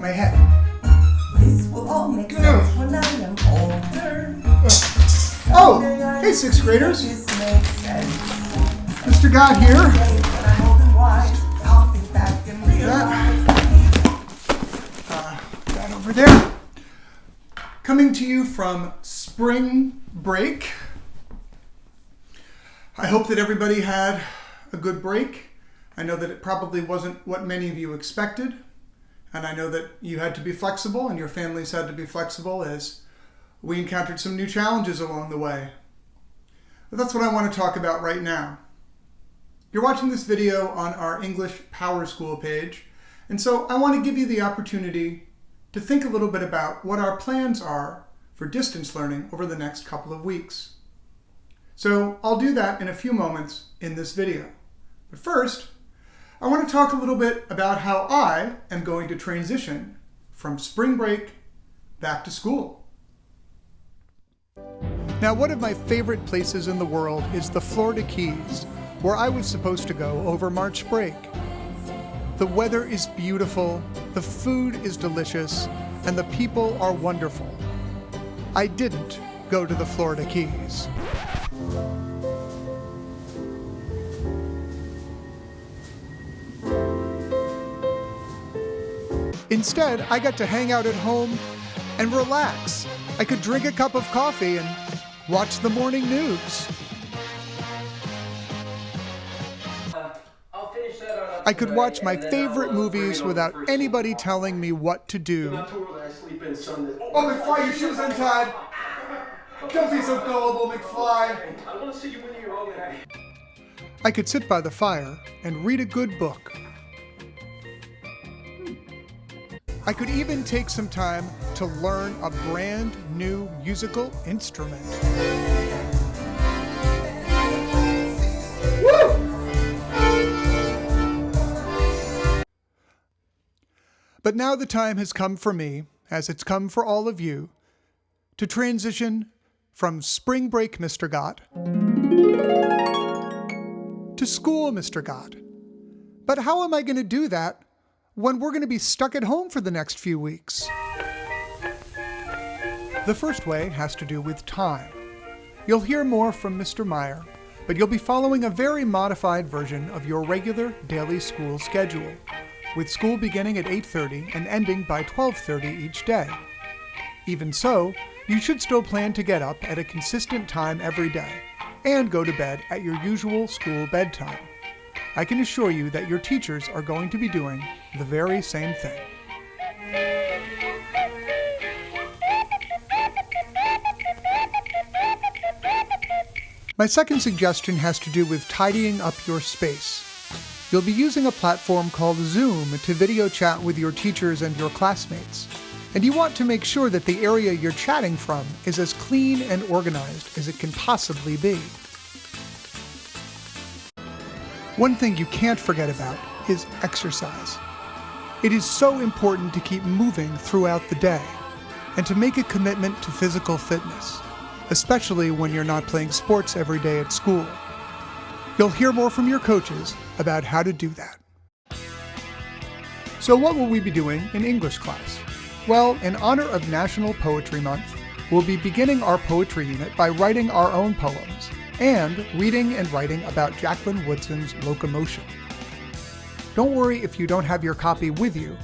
my head. This will all make sense when I am older. Oh, hey 6th graders. This makes sense. Mr. God here. When I'm old and wise, I'll think back and realize. That over there. Coming to you from spring break. I hope that everybody had a good break. I know that it probably wasn't what many of you expected. And I know that you had to be flexible and your families had to be flexible as we encountered some new challenges along the way. But that's what I want to talk about right now. You're watching this video on our English Power School page, and so I want to give you the opportunity to think a little bit about what our plans are for distance learning over the next couple of weeks. So I'll do that in a few moments in this video. But first, I want to talk a little bit about how I am going to transition from spring break back to school. Now, one of my favorite places in the world is the Florida Keys, where I was supposed to go over March break. The weather is beautiful, the food is delicious, and the people are wonderful. I didn't go to the Florida Keys. Instead, I got to hang out at home and relax. I could drink a cup of coffee and watch the morning news. I could watch my favorite movies without anybody telling me what to do. Oh, McFly, your shoe's untied. Don't be so gullible, McFly. I could sit by the fire and read a good book. I could even take some time to learn a brand new musical instrument. Woo! But now the time has come for me, as it's come for all of you, to transition from spring break Mr. Gott to school Mr. Gott. But how am I going to do that when we're going to be stuck at home for the next few weeks? The first way has to do with time. You'll hear more from Mr. Meyer, but you'll be following a very modified version of your regular daily school schedule, with school beginning at 8:30 and ending by 12:30 each day. Even so, you should still plan to get up at a consistent time every day and go to bed at your usual school bedtime. I can assure you that your teachers are going to be doing the very same thing. My second suggestion has to do with tidying up your space. You'll be using a platform called Zoom to video chat with your teachers and your classmates, and you want to make sure that the area you're chatting from is as clean and organized as it can possibly be. One thing you can't forget about is exercise. It is so important to keep moving throughout the day and to make a commitment to physical fitness, especially when you're not playing sports every day at school. You'll hear more from your coaches about how to do that. So what will we be doing in English class? Well, in honor of National Poetry Month, we'll be beginning our poetry unit by writing our own poems and reading and writing about Jacqueline Woodson's Locomotion. Don't worry if you don't have your copy with you.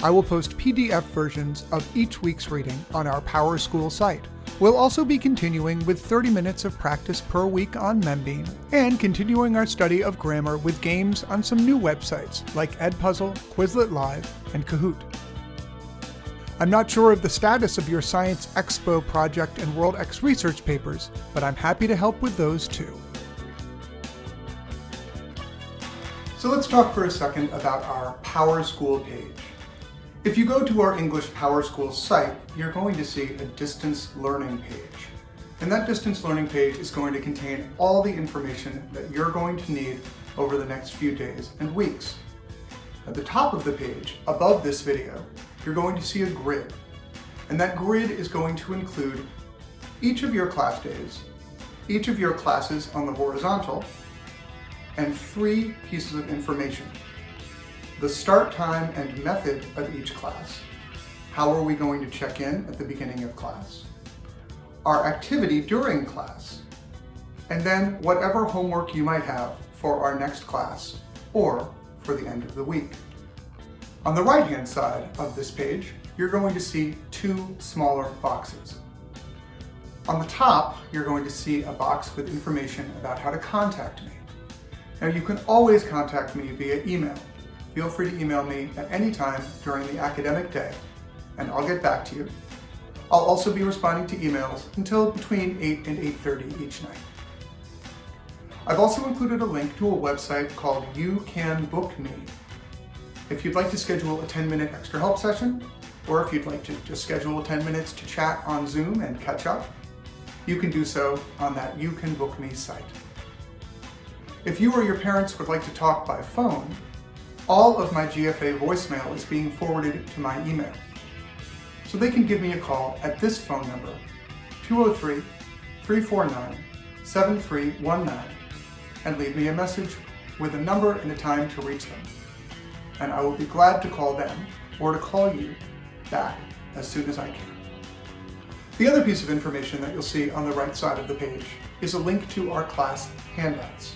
I will post PDF versions of each week's reading on our Power School site. We'll also be continuing with 30 minutes of practice per week on Membean and continuing our study of grammar with games on some new websites like Edpuzzle, Quizlet Live, and Kahoot. I'm not sure of the status of your Science Expo project and World X research papers, but I'm happy to help with those too. So let's talk for a second about our Power School page. If you go to our English Power School site, you're going to see a distance learning page. And that distance learning page is going to contain all the information that you're going to need over the next few days and weeks. At the top of the page, above this video, you're going to see a grid. And that grid is going to include each of your class days, each of your classes on the horizontal, and 3 pieces of information: the start time and method of each class, how are we going to check in at the beginning of class, our activity during class, and then whatever homework you might have for our next class or for the end of the week. On the right-hand side of this page, you're going to see two smaller boxes. On the top, you're going to see a box with information about how to contact me. Now, you can always contact me via email. Feel free to email me at any time during the academic day, and I'll get back to you. I'll also be responding to emails until between 8 and 8:30 each night. I've also included a link to a website called You Can Book Me. If you'd like to schedule a 10-minute extra help session, or if you'd like to just schedule 10 minutes to chat on Zoom and catch up, you can do so on that You Can Book Me site. If you or your parents would like to talk by phone, all of my GFA voicemail is being forwarded to my email. So they can give me a call at this phone number, 203-349-7319, and leave me a message with a number and a time to reach them. And I will be glad to call them or to call you back as soon as I can. The other piece of information that you'll see on the right side of the page is a link to our class handouts.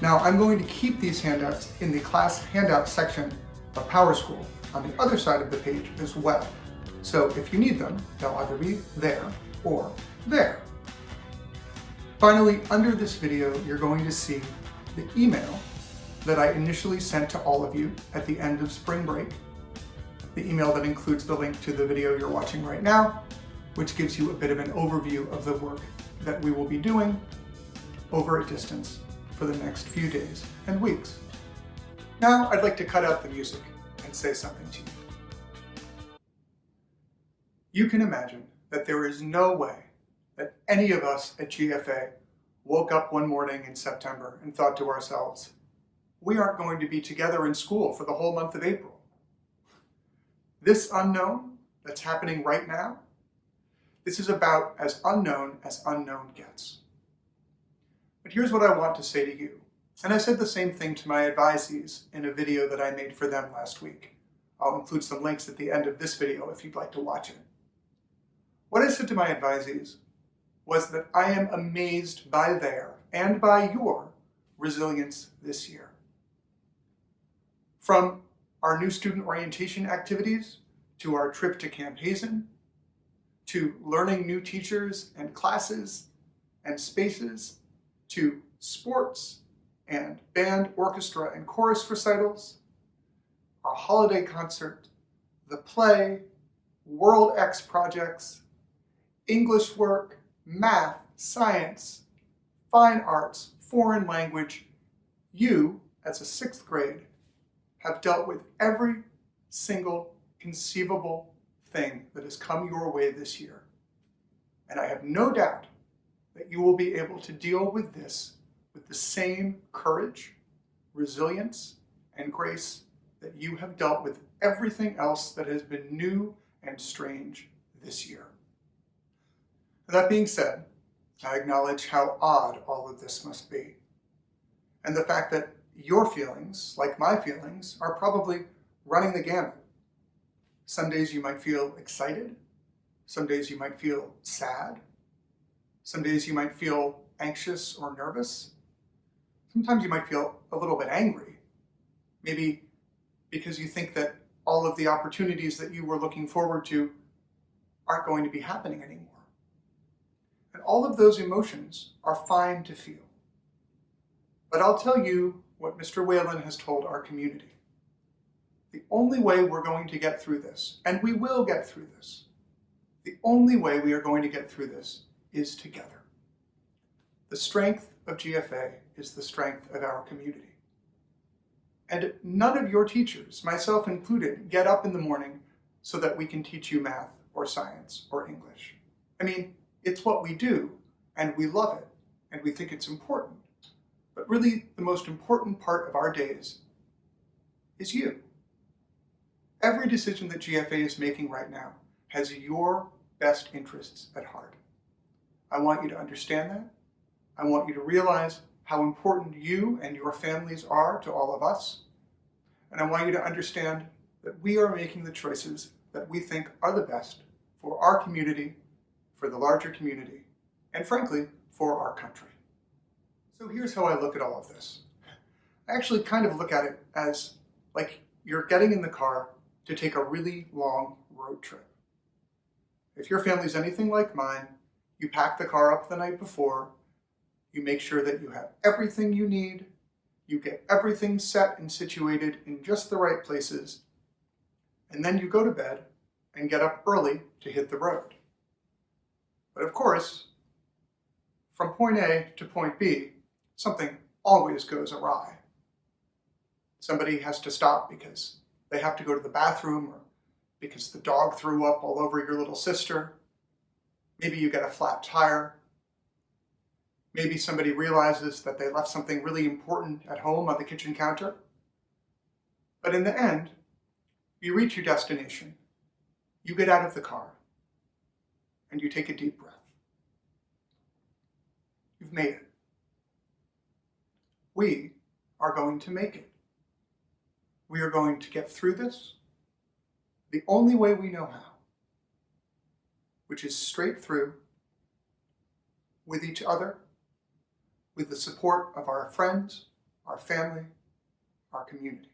Now, I'm going to keep these handouts in the class handout section of PowerSchool on the other side of the page as well. So if you need them, they'll either be there or there. Finally, under this video, you're going to see the email that I initially sent to all of you at the end of spring break. The email that includes the link to the video you're watching right now, which gives you a bit of an overview of the work that we will be doing over a distance for the next few days and weeks. Now, I'd like to cut out the music and say something to you. You can imagine that there is no way that any of us at GFA woke up one morning in September and thought to ourselves, we aren't going to be together in school for the whole month of April. This unknown that's happening right now, this is about as unknown gets. But here's what I want to say to you. And I said the same thing to my advisees in a video that I made for them last week. I'll include some links at the end of this video if you'd like to watch it. What I said to my advisees was that I am amazed by their and by your resilience this year. From our new student orientation activities, to our trip to Camp Hazen, to learning new teachers and classes and spaces, to sports and band, orchestra, and chorus recitals, our holiday concert, the play, World X projects, English work, math, science, fine arts, foreign language, you, as a 6th grade, have dealt with every single conceivable thing that has come your way this year. And I have no doubt that you will be able to deal with this with the same courage, resilience, and grace that you have dealt with everything else that has been new and strange this year. That being said, I acknowledge how odd all of this must be, and the fact that your feelings, like my feelings, are probably running the gamut. Some days you might feel excited, some days you might feel sad, some days you might feel anxious or nervous. Sometimes you might feel a little bit angry, maybe because you think that all of the opportunities that you were looking forward to aren't going to be happening anymore. And all of those emotions are fine to feel. But I'll tell you what Mr. Whalen has told our community. The only way we're going to get through this, and we will get through this, the only way we are going to get through this is together. The strength of GFA is the strength of our community. And none of your teachers, myself included, get up in the morning so that we can teach you math or science or English. I mean, it's what we do, and we love it, and we think it's important. But really, the most important part of our days is you. Every decision that GFA is making right now has your best interests at heart. I want you to understand that. I want you to realize how important you and your families are to all of us. And I want you to understand that we are making the choices that we think are the best for our community, for the larger community, and frankly, for our country. So here's how I look at all of this. I actually kind of look at it as like you're getting in the car to take a really long road trip. If your family's anything like mine, you pack the car up the night before, you make sure that you have everything you need, you get everything set and situated in just the right places, and then you go to bed and get up early to hit the road. But of course, from point A to point B, something always goes awry. Somebody has to stop because they have to go to the bathroom, or because the dog threw up all over your little sister. Maybe you get a flat tire. Maybe somebody realizes that they left something really important at home on the kitchen counter. But in the end, you reach your destination. You get out of the car and you take a deep breath. You've made it. We are going to make it. We are going to get through this the only way we know how, which is straight through, with each other, with the support of our friends, our family, our community.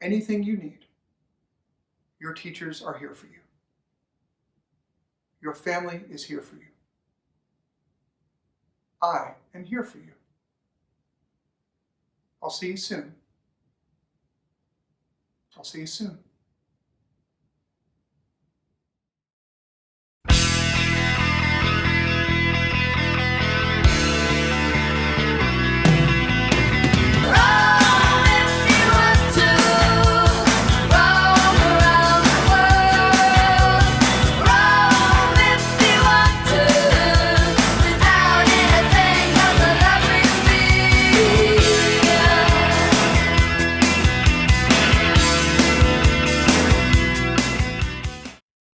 Anything you need, your teachers are here for you. Your family is here for you. I am here for you. I'll see you soon. I'll see you soon.